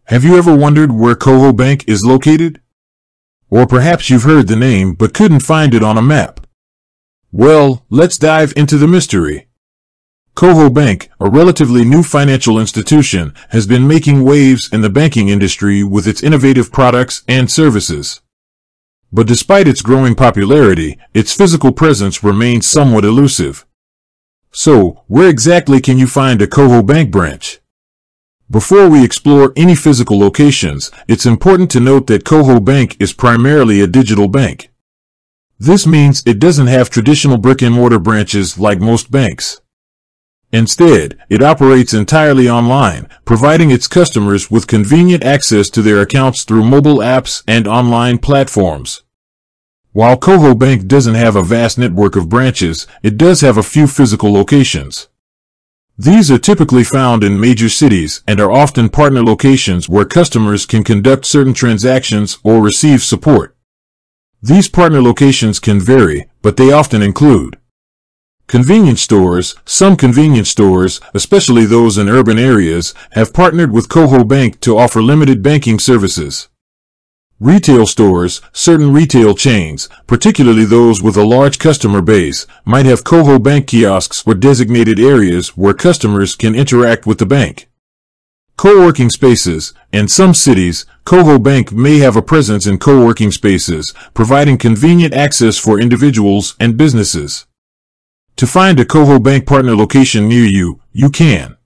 Have you ever wondered where Koho Bank is located? Or perhaps you've heard the name but couldn't find it on a map. Well, let's dive into the mystery. Koho Bank, a relatively new financial institution, has been making waves in the banking industry with its innovative products and services. But despite its growing popularity, its physical presence remains somewhat elusive. So, where exactly can you find a Koho Bank branch? Before we explore any physical locations, it's important to note that Koho Bank is primarily a digital bank. This means it doesn't have traditional brick-and-mortar branches like most banks. Instead, it operates entirely online, providing its customers with convenient access to their accounts through mobile apps and online platforms. While Koho Bank doesn't have a vast network of branches, it does have a few physical locations. These are typically found in major cities and are often partner locations where customers can conduct certain transactions or receive support. These partner locations can vary, but they often include convenience stores. Some convenience stores, especially those in urban areas, have partnered with Koho Bank to offer limited banking services. Retail stores. Certain retail chains, particularly those with a large customer base, might have Koho Bank kiosks or designated areas where customers can interact with the bank. Co-working spaces. In some cities, Koho Bank may have a presence in co-working spaces, providing convenient access for individuals and businesses. To find a Koho Bank partner location near you, you can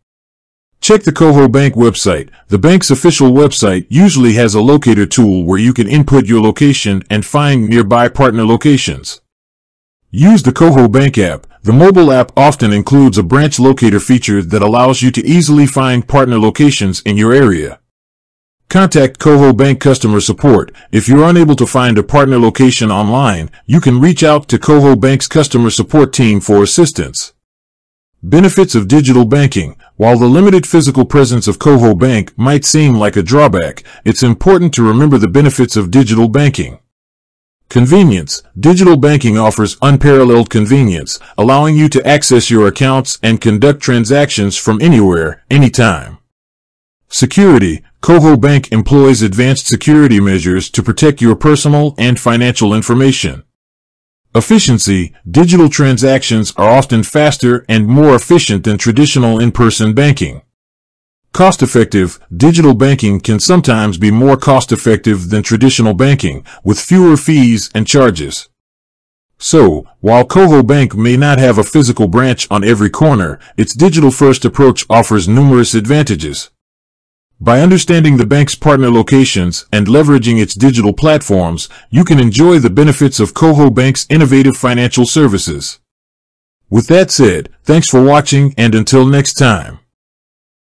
check the Koho Bank website. The bank's official website usually has a locator tool where you can input your location and find nearby partner locations. Use the Koho Bank app. The mobile app often includes a branch locator feature that allows you to easily find partner locations in your area. Contact Koho Bank customer support. If you're unable to find a partner location online, you can reach out to Koho Bank's customer support team for assistance. Benefits of digital banking. While the limited physical presence of Koho Bank might seem like a drawback, it's important to remember the benefits of digital banking. Convenience. Digital banking offers unparalleled convenience, allowing you to access your accounts and conduct transactions from anywhere, anytime. Security. Koho Bank employs advanced security measures to protect your personal and financial information. Efficiency. Digital transactions are often faster and more efficient than traditional in-person banking. Cost-effective. Digital banking can sometimes be more cost-effective than traditional banking, with fewer fees and charges. So, while Koho Bank may not have a physical branch on every corner, its digital-first approach offers numerous advantages. By understanding the bank's partner locations and leveraging its digital platforms, you can enjoy the benefits of Koho Bank's innovative financial services. With that said, thanks for watching, and until next time.